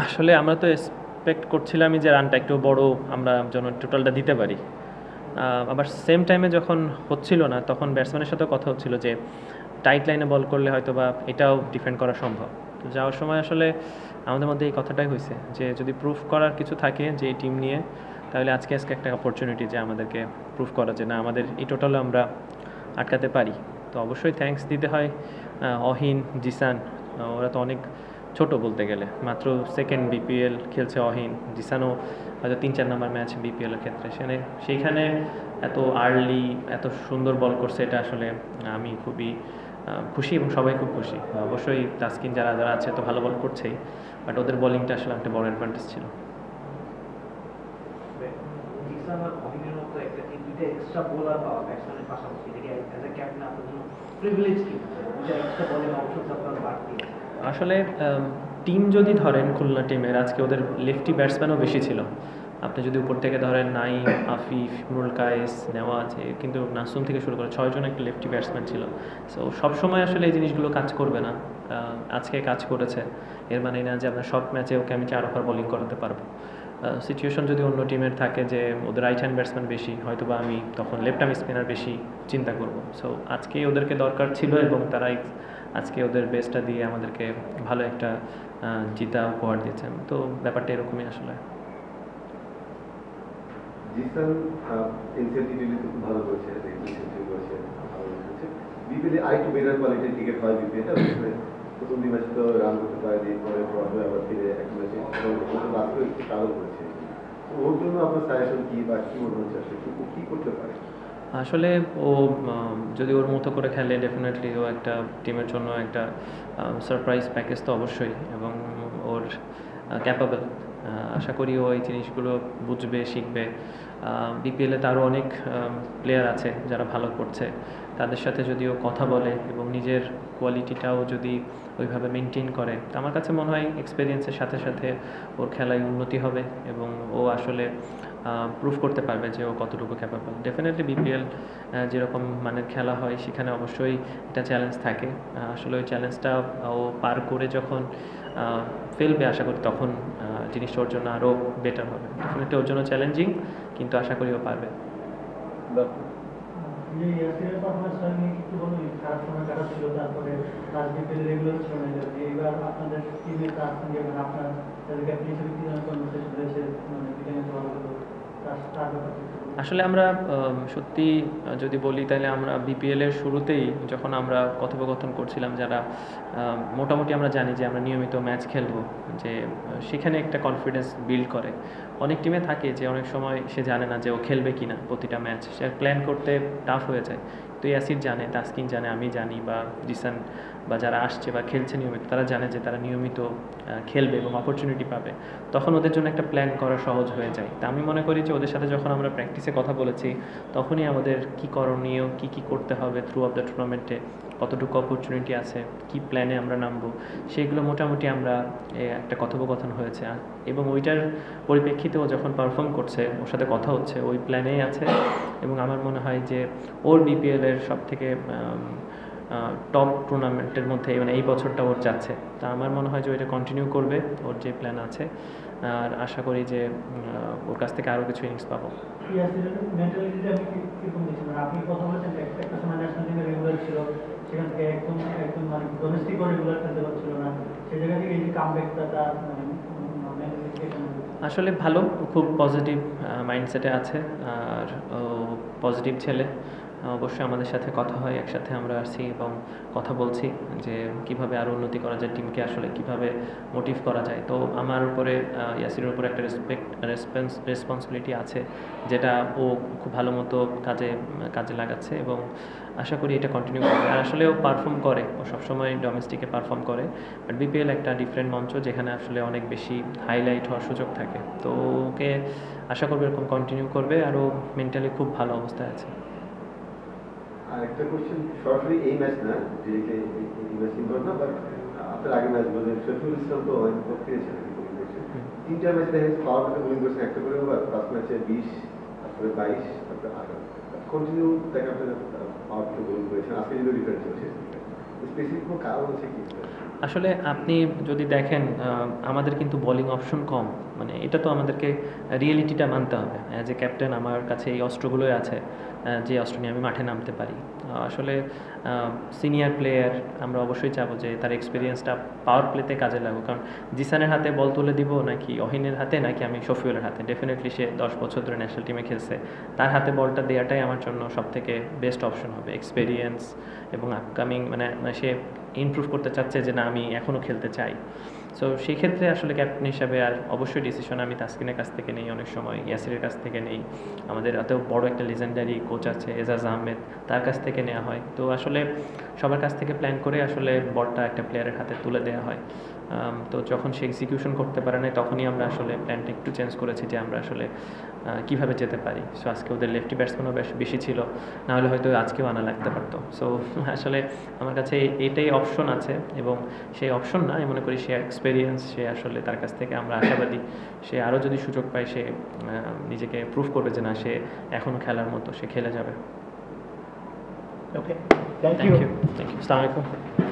আসলে আমরা তো এক্সপেক্ট করছিলামই যে রানটা একটু বড় আমরা যেন টোটালটা দিতে পারি। আবার সেম টাইমে যখন হচ্ছিল না তখন ব্যাটসম্যানের সাথেও কথা হচ্ছিল যে টাইট লাইনে বল করলে হয়তো বা এটাও ডিফেন্ড করা সম্ভব। তো যাওয়ার সময় আসলে আমাদের মধ্যে এই কথাটাই হয়েছে যে যদি প্রুফ করার কিছু থাকে যে এই টিম নিয়ে, তাহলে আজকে একটা অপরচুনিটি যে আমাদেরকে প্রুফ করা যে না আমাদের এই টোটালে আমরা আটকাতে পারি। তো অবশ্যই থ্যাঙ্কস দিতে হয় অহিন, জিসান, ওরা তো অনেক ছোট বলতে গেলে, মাত্র সেকেন্ড বিপিএল খেলছে অহিন, জিসানও হয়তো 3-4 নম্বর ম্যাচ বিপিএলের ক্ষেত্রে সেইখানে এত আর্লি এত সুন্দর বল করছে, এটা আসলে আমি খুবই খুশি এবং সবাই খুব খুশি। অবশ্যই তাসকিন যারা যারা আছে তো ভালো বল করছেই, বাট ওদের বোলিংটা আসলে একটা বড় অ্যাডভান্টেজ ছিল। আসলে টিম যদি ধরেন খুলনা টিমের আজকে ওদের লেফটি ব্যাটসম্যানও বেশি ছিল। আপনি যদি উপর থেকে ধরেন নাইম, আফিফ, ইমরুল কায়েস, নেওয়াজ, কিন্তু নাসুম থেকে শুরু করে 6 জন একটা লেফটি ব্যাটসম্যান ছিল। সো সবসময় আসলে এই জিনিসগুলো কাজ করবে না। আজকে কাজ করেছে, এর মানে না যে আমরা সব ম্যাচে ওকে আমি 4 ওভার বোলিং করাতে পারবো। সিচুয়েশন যদি অন্য টিমের থাকে যে ওদের রাইট হ্যান্ড ব্যাটসম্যান বেশি, হয়তো বা আমি তখন লেফট আর্ম স্পিনার বেশি চিন্তা করব। সো আজকে ওদেরকে দরকার ছিল এবং তারাই আজকে ওদের বেস্টটা দিয়ে আমাদেরকে ভালো একটা জিতা উপহার দিয়েছেন। তো ব্যাপারটা এরকমই আসলে। জিসান ইনসেন্টিভিটি খুব ভালো করেছে, সেঞ্চুরি করেছে, ভালো করেছে। বিপিএলে আরেকটু বেটার কোয়ালিটির ক্রিকেট হয় বিপিএলটা। প্রথম 2 ম্যাচে তো রান করতে পারেনি, পরে পরাজয় আবার ফিরে এক ম্যাচে লাস্টে একটু ট্রাভেল করেছে। ওর জন্য আপনার সাজেশন কি বা কি মনে হচ্ছে আসলে কি করতে পারে? আসলে ও যদি ওর মতো করে খেলে ডেফিনেটলি ও একটা টিমের জন্য একটা সারপ্রাইজ প্যাকেজ তো অবশ্যই, এবং ওর ক্যাপাবল। আশা করি ও এই জিনিসগুলো বুঝবে, শিখবে। বিপিএলে তারও অনেক প্লেয়ার আছে যারা ভালো করছে, তাদের সাথে যদি ও কথা বলে এবং নিজের কোয়ালিটিটাও যদি ওইভাবে মেনটেন করে, আমার কাছে মনে হয় এক্সপিরিয়েন্সের সাথে সাথে ওর খেলায় উন্নতি হবে এবং ও আসলে প্রুভ করতে পারবে যে ও কতটুকু ক্যাপাবল। ডেফিনেটলি বিপিএল যেরকম মানের খেলা হয় সেখানে অবশ্যই একটা চ্যালেঞ্জ থাকে। আসলে ওই চ্যালেঞ্জটা ও পার করে যখন ফেলবে আশা করি তখন জিনিসটা ওর জন্য আরও বেটার হবে। ডেফিনেটলি ওর জন্য চ্যালেঞ্জিং, কিন্তু আশা করি ও পারবে। আসলে আমরা সত্যি যদি বলি তাহলে আমরা বিপিএলের শুরুতেই যখন আমরা কথোপকথন করছিলাম, যারা মোটামুটি আমরা জানি যে আমরা নিয়মিত ম্যাচ খেলবো, যে সেখানে একটা কনফিডেন্স বিল্ড করে। অনেক টিমে থাকে যে অনেক সময় সে জানে না যে ও খেলবে কি না প্রতিটা ম্যাচ, সে প্ল্যান করতে টাফ হয়ে যায়। তো ইয়াসির জানে, তাসকিন জানে, আমি জানি, বা জিসান বা যারা আসছে বা খেলছে নিয়মিত, তারা জানে যে তারা নিয়মিত খেলবে এবং অপরচুনিটি পাবে। তখন ওদের জন্য একটা প্ল্যান করা সহজ হয়ে যায়। তা আমি মনে করি যে ওদের সাথে যখন আমরা প্র্যাকটিসে কথা বলেছি তখনই আমাদের কী করণীয়, কী করতে হবে থ্রু অফ দ্য টুর্নামেন্টে, কতটুকু অপরচুনিটি আছে, কি প্ল্যানে আমরা নামবো, সেগুলো মোটামুটি আমরা একটা কথোপকথন হয়েছে। এবং ওইটার পরিপ্রেক্ষিতেও যখন পারফর্ম করছে, ওর সাথে কথা হচ্ছে, ওই প্ল্যানেই আছে। এবং আমার মনে হয় যে ওর বিপিএলের সবথেকে টপ টুর্নামেন্টের মধ্যে মানে এই বছরটা ওর যাচ্ছে। তা আমার মনে হয় যে ওইটা কন্টিনিউ করবে, ওর যে প্ল্যান আছে। আর আশা করি যে ওর কাছ থেকে আরও কিছু ইনিংস পাবো। আসলে ভালো, খুব পজিটিভ মাইন্ডসেটে আছে আর পজিটিভ ছেলে। অবশ্যই আমাদের সাথে কথা হয়, একসাথে আমরা আসছি এবং কথা বলছি যে কিভাবে আরও উন্নতি করা যায়, টিমকে আসলে কিভাবে মোটিভ করা যায়। তো আমার উপরে ইয়াসিরের উপরে একটা রেসপন্সিবিলিটি আছে, যেটা ও খুব ভালো মতো কাজে লাগাচ্ছে এবং আশা করি এটা কন্টিনিউ করবে। আর আসলে ও পারফর্ম করে, ও সবসময় ডোমেস্টিকে পারফর্ম করে, বাট বিপিএল একটা ডিফারেন্ট মঞ্চ যেখানে আসলে অনেক বেশি হাইলাইট হওয়ার সুযোগ থাকে। তো ওকে আশা করবে এরকম কন্টিনিউ করবে, আর ও মেন্টালি খুব ভালো অবস্থায় আছে। আরেকটা কোশ্চেন, সরাসরি এই ম্যাচ না, যে এই ম্যাচ কিন্তু না, বাট আপনার আগে ম্যাচ বলেন শফিউল ইসলাম তো অনেক পেয়েছেন, 3টা ম্যাচ দেখা যাচ্ছে পাওয়ার প্লেতে বোলিং করছেন, একটা করে ওভার, ফার্স্ট ম্যাচে 20, তারপরে 22, তারপরে 18, কন্টিনিউ দেখা আপনার পাওয়ার প্লেতে বোলিং করেছেন। আজকে যদি ডিফারেন্স হচ্ছে স্পেসিফিক কোনো কারণ আছে কি? আসলে আপনি যদি দেখেন আমাদের কিন্তু বোলিং অপশন কম, মানে এটা তো আমাদেরকে রিয়েলিটিটা মানতে হবে। অ্যাজ এ ক্যাপ্টেন আমার কাছে এই অস্ত্রগুলোই আছে, যে অস্ত্র নিয়ে আমি মাঠে নামতে পারি। আসলে সিনিয়র প্লেয়ার আমরা অবশ্যই চাবো যে তার এক্সপিরিয়েন্সটা পাওয়ার প্লেতে কাজে লাগুক, কারণ জিসানের হাতে বল তুলে দিব নাকি অহিনের হাতে নাকি আমি শফিউলের হাতে, ডেফিনেটলি সে 10 বছর ধরে ন্যাশনাল টিমে খেলছে, তার হাতে বলটা দেওয়াটাই আমার জন্য সবথেকে বেস্ট অপশন হবে। এক্সপিরিয়েন্স এবং আপকামিং মানে সে ইমপ্রুভ করতে চাচ্ছে যে না আমি এখনও খেলতে চাই। সো সেই ক্ষেত্রে আসলে ক্যাপ্টেন হিসাবে আর অবশ্যই ডিসিশন আমি তাসকিনের কাছ থেকে নেই, অনেক সময় ইয়াসিরের কাছ থেকে নেই, আমাদের এত বড় একটা লিজেন্ডারি কোচ আছে এজাজ আহমেদ, তার কাছ থেকে নেওয়া হয়। তো আসলে সবার কাছ থেকে প্ল্যান করে আসলে বলটা একটা প্লেয়ারের হাতে তুলে দেওয়া হয়। তো যখন সে এক্সিকিউশন করতে পারে না তখনই আমরা আসলে প্ল্যানটা একটু চেঞ্জ করেছি যে আমরা আসলে কীভাবে যেতে পারি। সো আজকে ওদের লেফটি ব্যাটসম্যানও বেশি ছিল, নাহলে হয়তো আজকেও আনা লাগতে পারতো। সো আসলে আমার কাছে এটাই অপশন আছে, এবং সেই অপশন না আমি মনে করি সে এক্সপেরিয়েন্স, সে আসলে তার কাছ থেকে আমরা আশাবাদী সে আরও যদি সুযোগ পায় সে নিজেকে প্রুভ করবে যে না সে এখনও খেলার মতো, সে খেলে যাবে। ওকে, থ্যাংক থ্যাংক ইউ। ইউ। আসসালামু আলাইকুম।